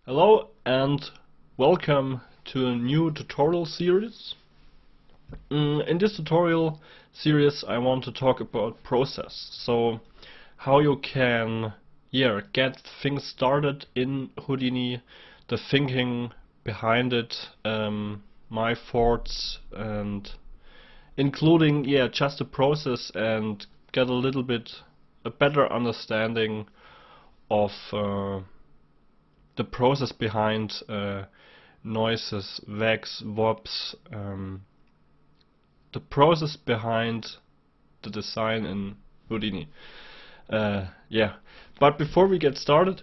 Hello and welcome to a new tutorial series. In this tutorial series I want to talk about process. So how you can get things started in Houdini, the thinking behind it, my thoughts, and including just the process, and get a little bit a better understanding of the process behind noises, wags, wops, the process behind the design in Houdini. But before we get started,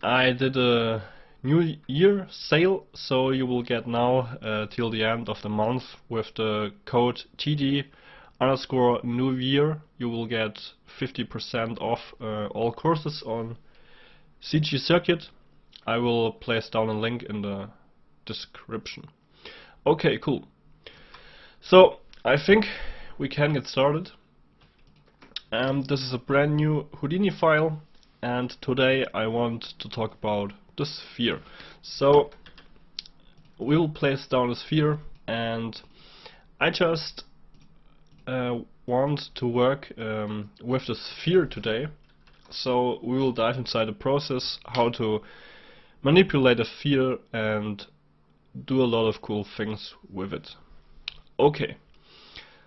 I did a New Year sale, so you will get now till the end of the month with the code TD_New Year. You will get 50% off all courses on CG Circuit. I will place down a link in the description. Okay, cool. So I think we can get started. This is a brand new Houdini file, and today I want to talk about the sphere. So we'll place down a sphere, and I just want to work with the sphere today. So we will dive inside the process, how to manipulate a sphere and do a lot of cool things with it. Okay,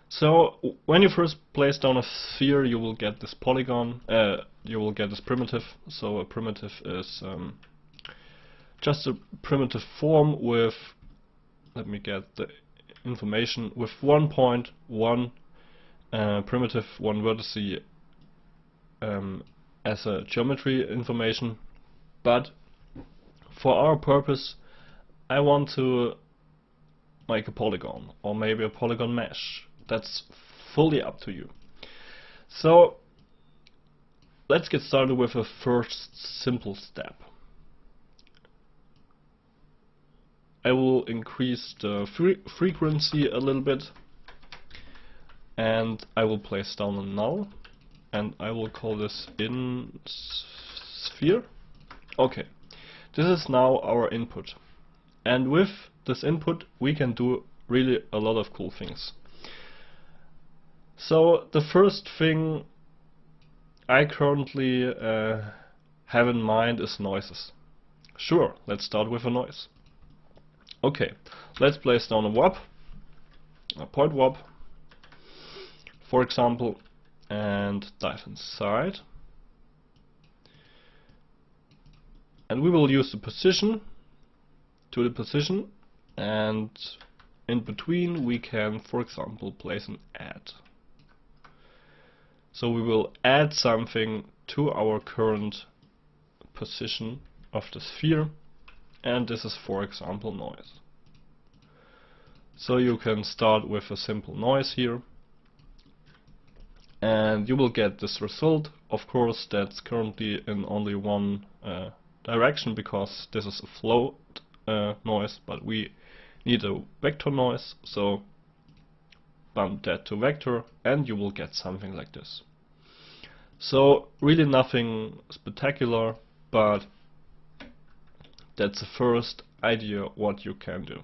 so when you first place down a sphere, you will get this polygon, you will get this primitive. So a primitive is just a primitive form with, let me get the information, with 1 point, 1 primitive, 1 vertex as a geometry information. But for our purpose I want to make a polygon, or maybe a polygon mesh. That's fully up to you. So let's get started with a first simple step. I will increase the frequency a little bit, and I will place down a null, and I will call this in sphere. Okay, this is now our input, and with this input we can do really a lot of cool things. So the first thing I currently have in mind is noises. Sure, let's start with a noise. Okay, let's place down a wop, a point wop, for example, and dive inside. And we will use the position to the position, and in between we can, for example, place an add. So we will add something to our current position of the sphere, and this is, for example, noise. So you can start with a simple noise here, and you will get this result. Of course, that's currently in only one direction, because this is a float noise, but we need a vector noise, so bump that to vector and you will get something like this. So really nothing spectacular, but that's the first idea what you can do.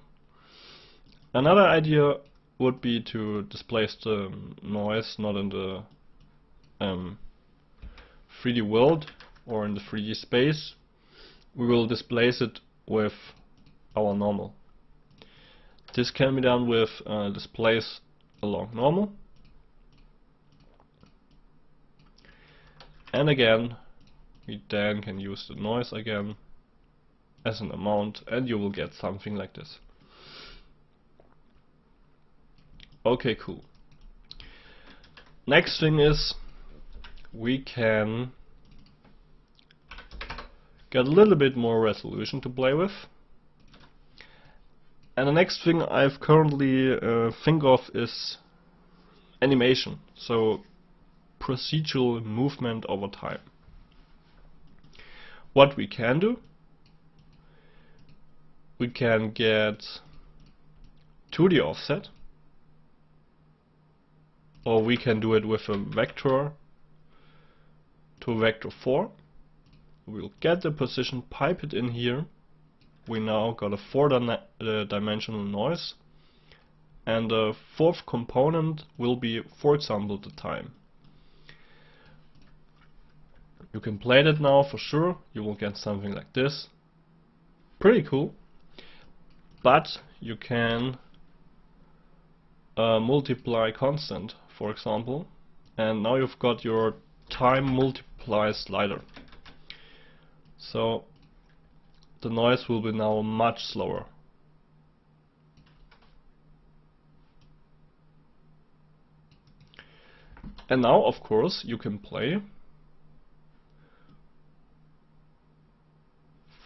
Another idea would be to displace the noise not in the 3D world or in the 3D space. We will displace it with our normal. This can be done with displace along normal, and again we then can use the noise again as an amount, and you will get something like this. Okay, cool. Next thing is we can get a little bit more resolution to play with. And the next thing I've currently think of is animation, so procedural movement over time. What we can do, we can get 2D offset, or we can do it with a vector to vector 4. we'll get the position, pipe it in here. We now got a 4-dimensional noise, and the fourth component will be, for example, the time. You can play that now for sure. You will get something like this. Pretty cool. But you can multiply constant, for example, and now you've got your time multiply slider. So the noise will be now much slower. And now, of course, you can play,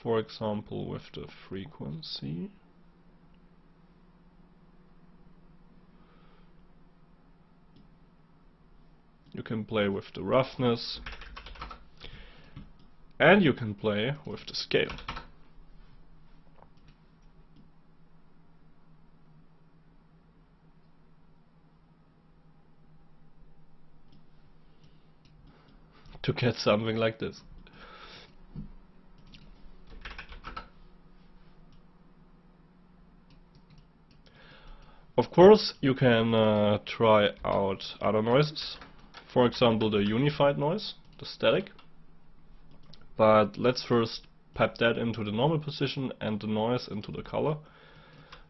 for example, with the frequency. You can play with the roughness, and you can play with the scale. To get something like this. Of course, you can try out other noises, for example the unified noise, the static, but let's first pipe that into the normal position and the noise into the color,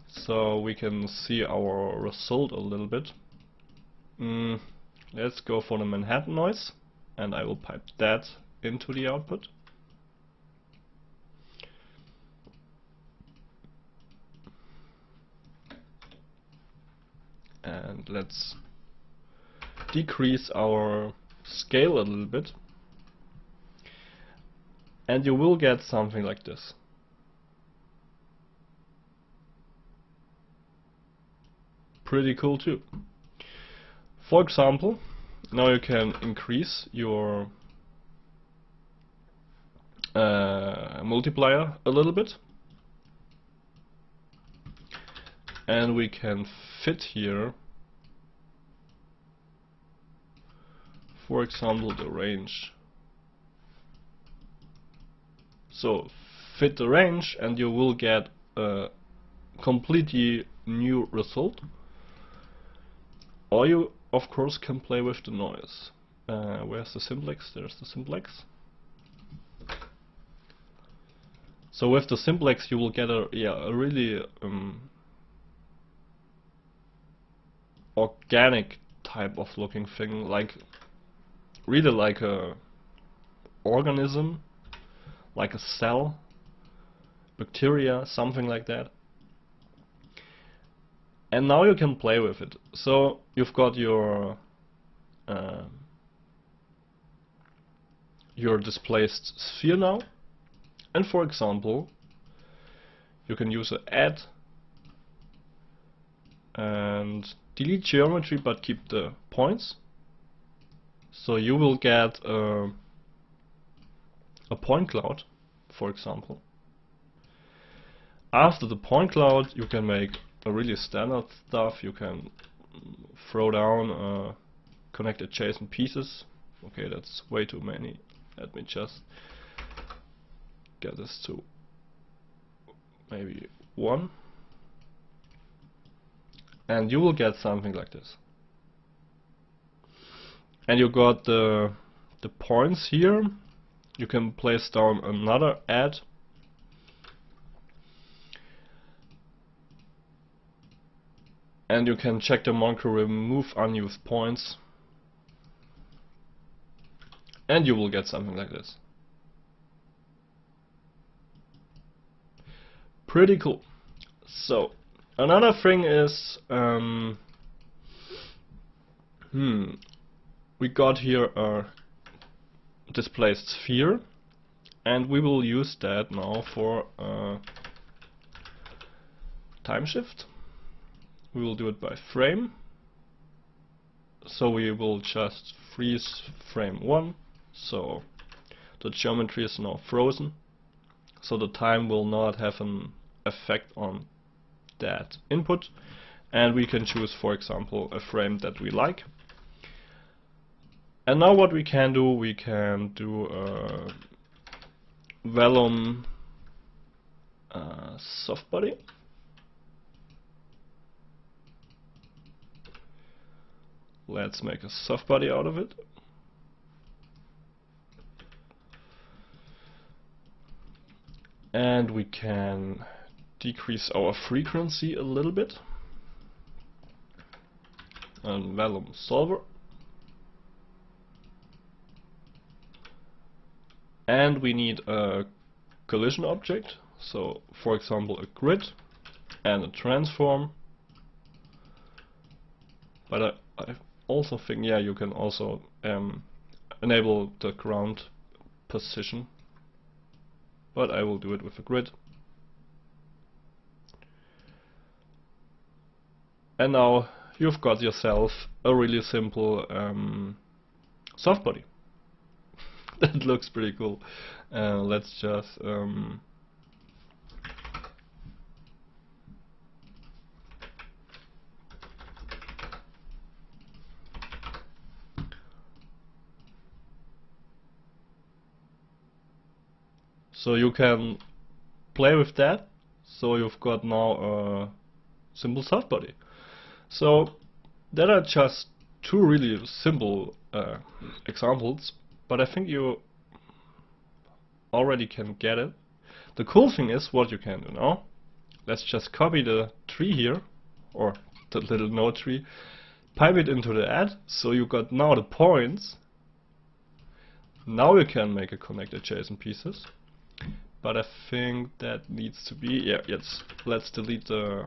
so we can see our result a little bit. Let's go for the Manhattan noise, and I will pipe that into the output. And let's decrease our scale a little bit, and you will get something like this. Pretty cool too. For example, now you can increase your multiplier a little bit, and we can fit here, for example, the range. So fit the range and you will get a completely new result. Or you of course can play with the noise. Where's the Simplex? There's the Simplex. So with the Simplex you will get a really organic type of looking thing, like really like a organism, like a cell, bacteria, something like that. And now you can play with it. So you've got your displaced sphere now, and for example you can use a add and delete geometry but keep the points. So you will get a point cloud, for example. After the point cloud you can make a really standard stuff. You can throw down connect adjacent pieces. Okay, that's way too many. Let me just get this to maybe 1, and you will get something like this. And you got the points here. You can place down another add, and you can check the marker, remove unused points, and you will get something like this. Pretty cool. So another thing is we got here a displaced sphere, and we will use that now for time shift. We will do it by frame. So we will just freeze frame 1, so the geometry is now frozen, so the time will not have an effect on that input, and we can choose, for example, a frame that we like. And now what we can do vellum soft body. Let's make a soft body out of it. And we can decrease our frequency a little bit. And vellum solver. And we need a collision object. So, for example, a grid and a transform. But I also think, yeah, you can also enable the ground position. But I will do it with a grid. And now you've got yourself a really simple soft body. That looks pretty cool. Let's just so you can play with that. So you've got now a simple soft body. So that are just two really simple examples, but I think you already can get it. The cool thing is what you can do now. Let's just copy the tree here, or the little node tree, pipe it into the add, so you got now the points. Now you can make a connect adjacent pieces, but I think that needs to be, yeah, yes, let's delete the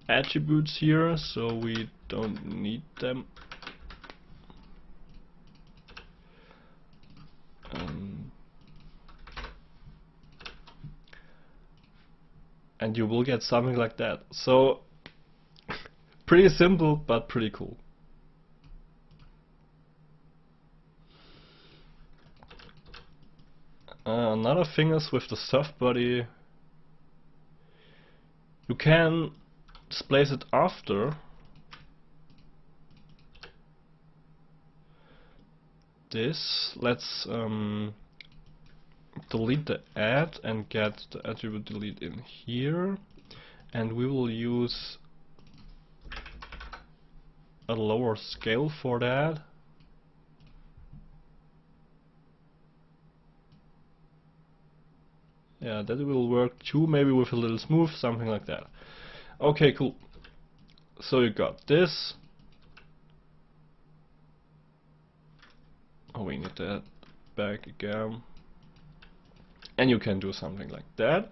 attributes here, so we don't need them. And you will get something like that. So pretty simple, but pretty cool. Another thing is with the soft body, you can displace it after this. Let's delete the add and get the attribute delete in here, and we will use a lower scale for that. Yeah, that will work too, maybe with a little smooth, something like that. Okay, cool. So you got this. Oh, we need that back again. And you can do something like that.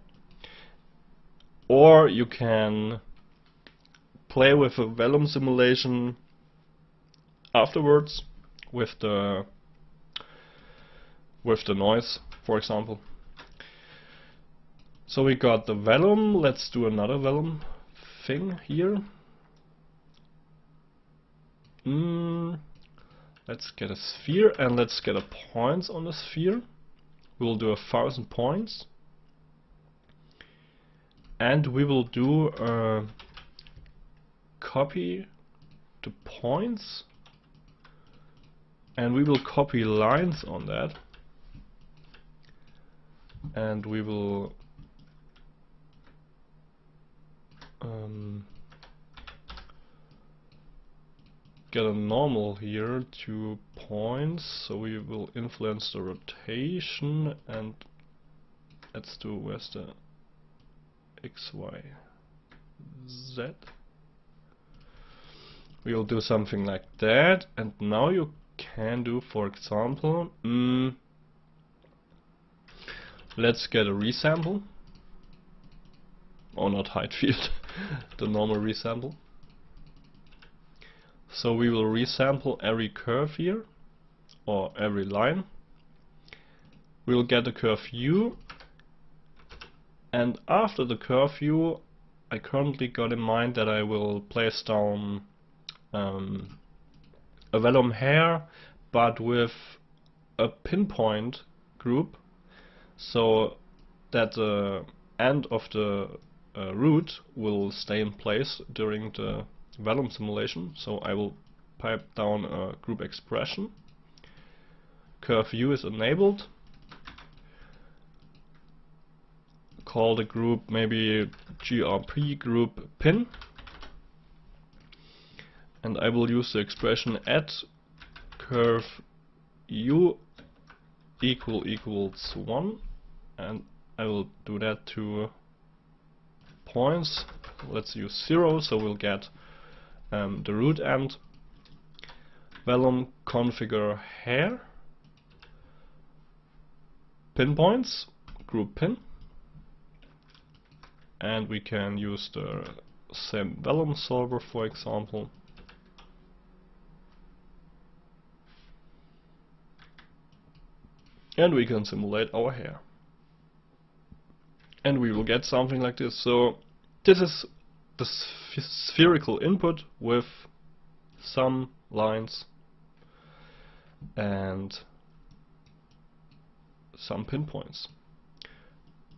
Or you can play with a vellum simulation afterwards with the noise, for example. So we got the vellum. Let's do another vellum thing here. Let's get a sphere and let's get a points on the sphere. We'll do 1000 points, and we will do a copy to points, and we will copy lines on that, and we will get a normal here to points, so we will influence the rotation, and let's do where's the X, Y, Z. We will do something like that, and now you can do, for example, let's get a resample. Oh, not height field, the normal resample. So we will resample every curve here, or every line. We'll get the curve U, and after the curve U, I currently got in mind that I will place down a vellum hair, but with a pinpoint group, so that the end of the root will stay in place during the vellum simulation. So I will pipe down a group expression. Curve U is enabled. call the group maybe grp group pin, and I will use the expression at curve u equals 1, and I will do that to points. Let's use 0, so we'll get the root end. Vellum configure hair pinpoints group pin, and we can use the same vellum solver, for example. And we can simulate our hair. And we will get something like this. So this is the spherical input with some lines and some pinpoints.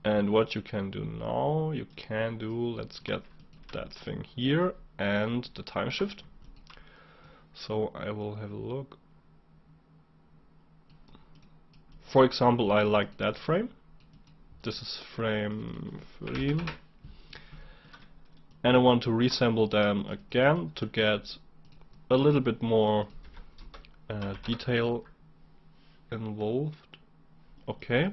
And what you can do now, let's get that thing here and the time shift. So I will have a look. For example, I like that frame. This is frame 3. And I want to resample them again to get a little bit more detail involved. Okay.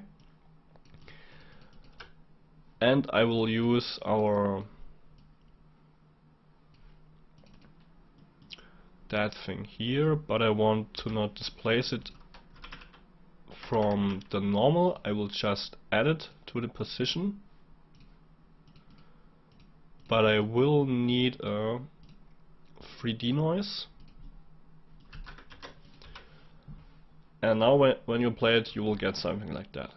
And I will use our that thing here, but I want to not displace it from the normal. I will just add it to the position, but I will need a 3D noise. And now when you play it, you will get something like that.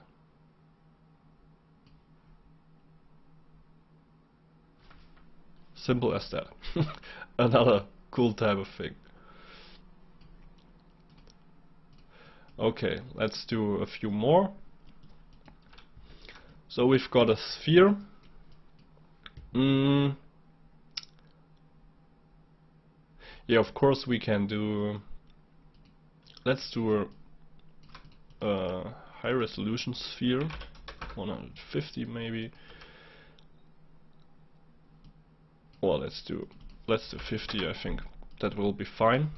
Simple as that. Another cool type of thing. Okay, let's do a few more. So we've got a sphere. Yeah, of course we can do. Let's do a high resolution sphere, 150 maybe. Well, let's do 50. I think that will be fine.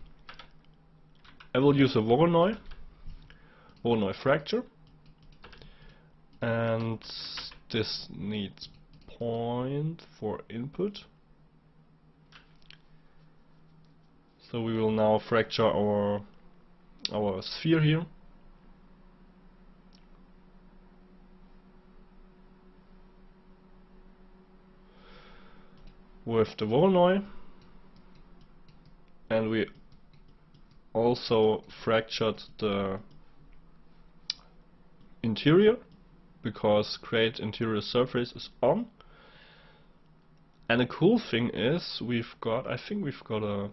I will use a Voronoi fracture, and this needs point for input. So we will now fracture our sphere here. With the Voronoi, and we also fractured the interior because create interior surface is on. And the cool thing is I think we've got a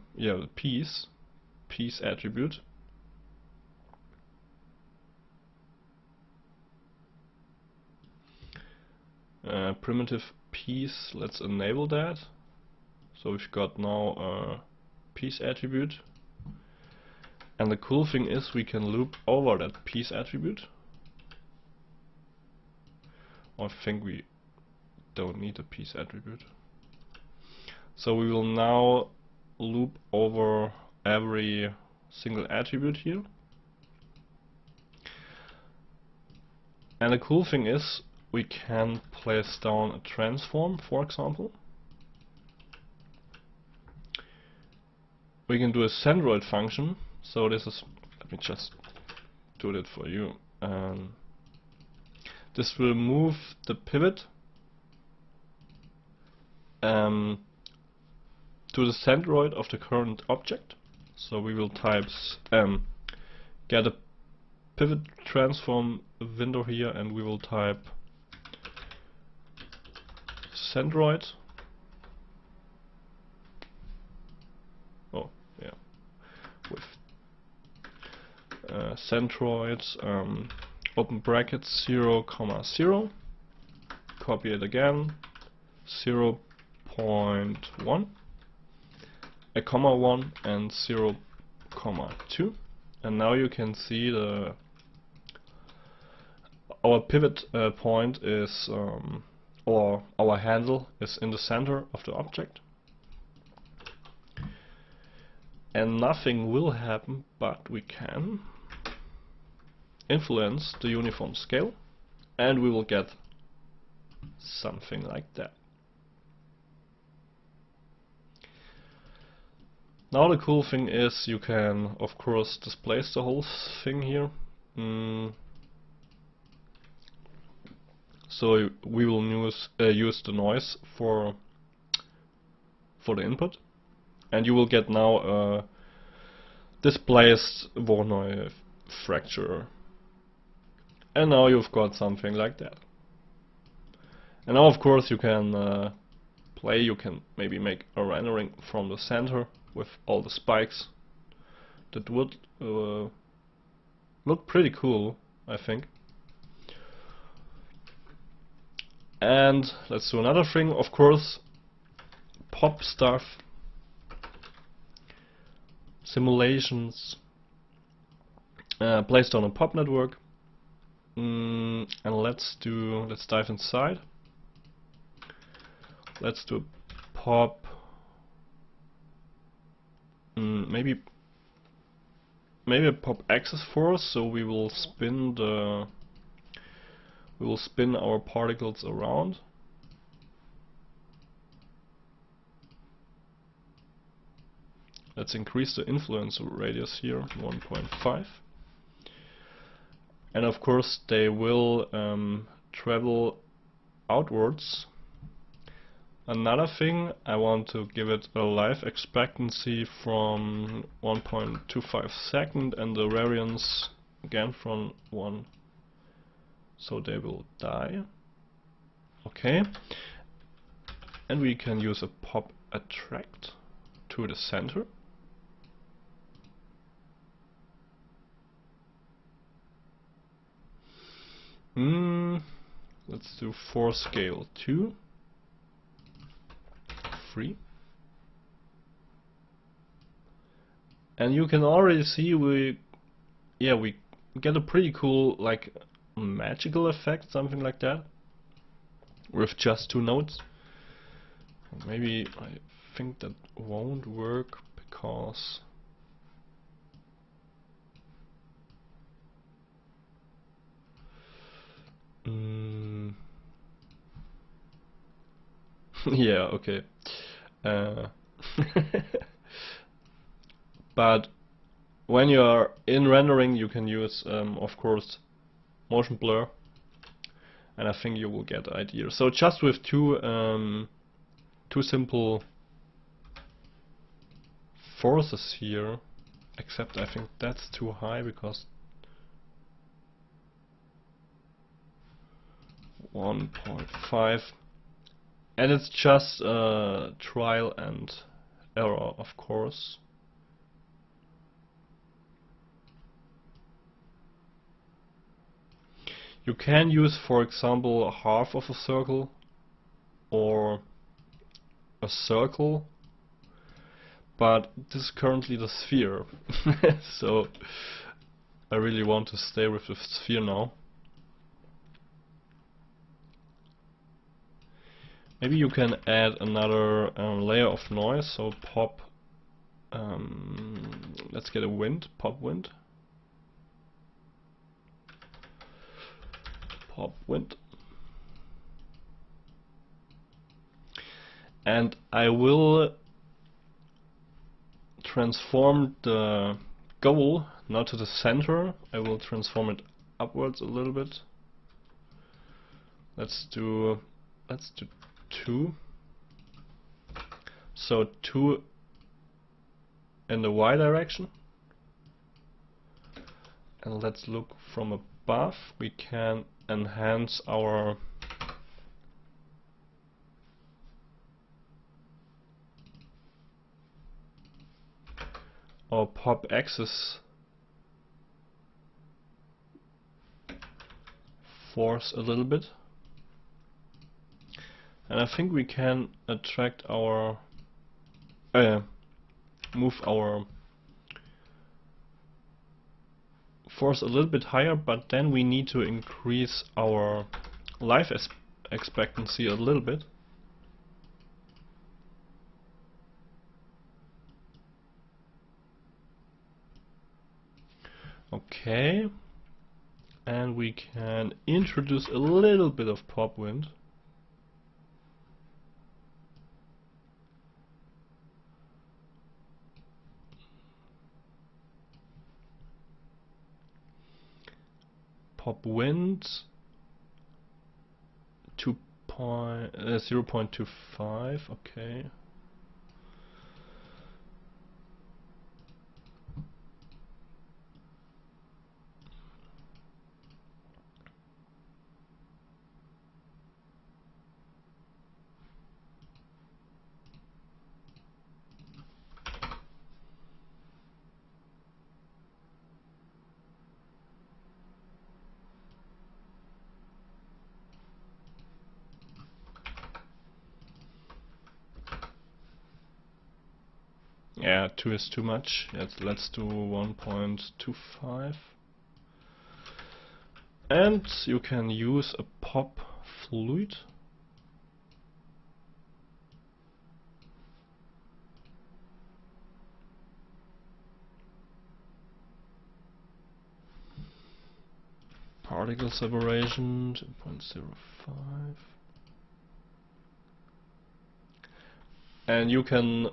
piece attribute. Primitive piece, let's enable that. So we've got now a piece attribute, and the cool thing is we can loop over that piece attribute. I think we don't need a piece attribute. So we will now loop over every single attribute here. And the cool thing is we can place down a transform, for example. We can do a centroid function. So this is, let me just do that for you. This will move the pivot to the centroid of the current object. So we will type get a pivot transform window here, and we will type centroid. Oh yeah, with centroid open brackets 0, 0. Copy it again, 0.1, a comma 1, and 0.2. And now you can see our pivot point is or our handle is in the center of the object. And nothing will happen, but we can influence the uniform scale, and we will get something like that. Now the cool thing is you can of course displace the whole thing here. So we will use the noise for the input, and you will get now a displaced Voronoi fracture. And now you've got something like that. And now of course you can play, you can maybe make a rendering from the center with all the spikes. That would look pretty cool, I think. And let's do another thing, of course, pop stuff, simulations, placed on a pop network. And let's dive inside. Let's do pop. Maybe a pop axis force. So we will spin our particles around. Let's increase the influence radius here, 1.5. And of course they will travel outwards. Another thing, I want to give it a life expectancy from 1.25 second and the variance again from 1, so they will die. Okay, and we can use a pop attract to the center. Let's do 4 scale 2, 3. And you can already see we get a pretty cool, like, magical effect, something like that, with just 2 notes. Maybe I think that won't work because yeah, okay. But when you are in rendering, you can use, of course, motion blur, and I think you will get the idea. So just with two simple forces here, except I think that's too high because 1.5, and it's just trial and error, of course. You can use, for example, half of a circle or a circle, but this is currently the sphere, so I really want to stay with the sphere now. Maybe you can add another layer of noise, so pop, let's get a wind, pop wind. Pop wind. And I will transform the goal not to the center, I will transform it upwards a little bit. Let's do 2. So 2 in the Y direction. And let's look from above. We can enhance our pop axis force a little bit. And I think we can attract our move our force a little bit higher, but then we need to increase our life expectancy a little bit. Okay, and we can introduce a little bit of pop wind. Pop wind 0.25, okay. Yeah, 2 is too much. Let's do 1.25. And you can use a pop fluid. Particle separation 2.05. And you can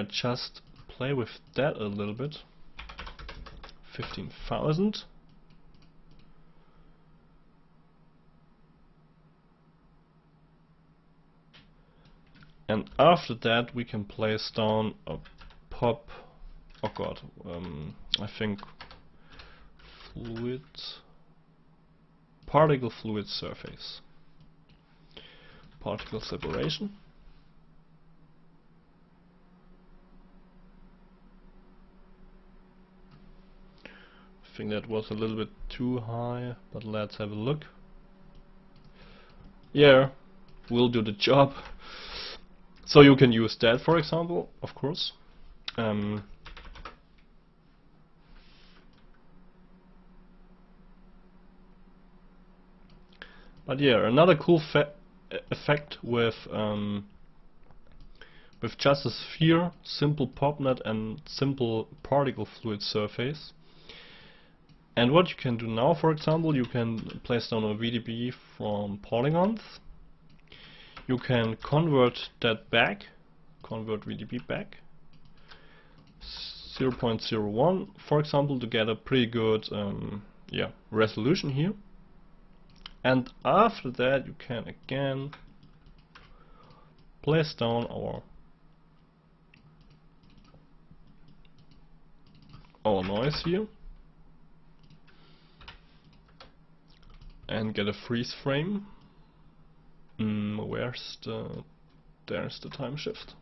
just play with that a little bit. 15,000. And after that we can place down a pop, oh god, I think particle fluid surface. Particle separation. I think that was a little bit too high, but let's have a look. Yeah, will do the job. So you can use that, for example, of course. But yeah, another cool effect with just a sphere, simple popnet and simple particle fluid surface. And what you can do now, for example, you can place down a VDB from polygons. You can convert that back, convert VDB back, 0.01, for example, to get a pretty good resolution here. And after that you can again place down our noise here and get a freeze frame. There's the time shift.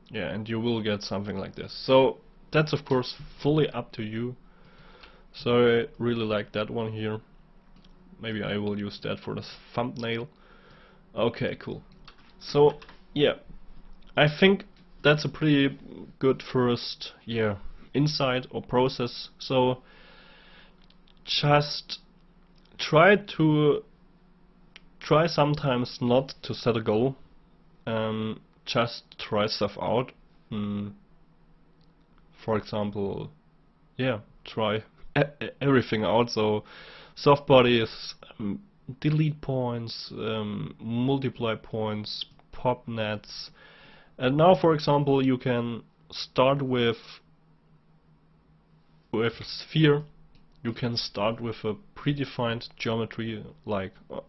Yeah, and you will get something like this. So that's of course fully up to you. So I really like that one here. Maybe I will use that for the thumbnail. Okay, cool. So yeah, I think that's a pretty good first insight or process. So just try sometimes not to set a goal. Just try stuff out. For example, try everything out. So soft bodies, delete points, multiply points, pop nets. And now, for example, you can start with a sphere. You can start with a predefined geometry, like a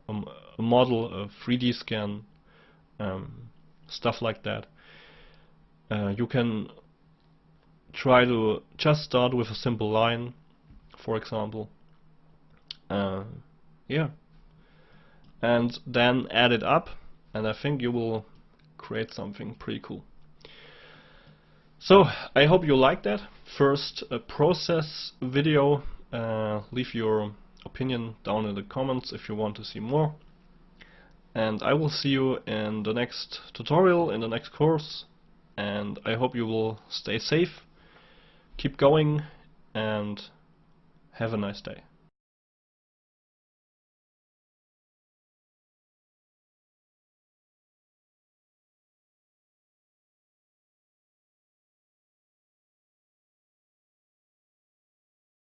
model, a 3D scan, stuff like that. You can try to just start with a simple line, for example. And then add it up, and I think you will create something pretty cool. So I hope you liked that first process video. Leave your opinion down in the comments if you want to see more. and I will see you in the next tutorial, in the next course, and I hope you will stay safe, keep going, and have a nice day.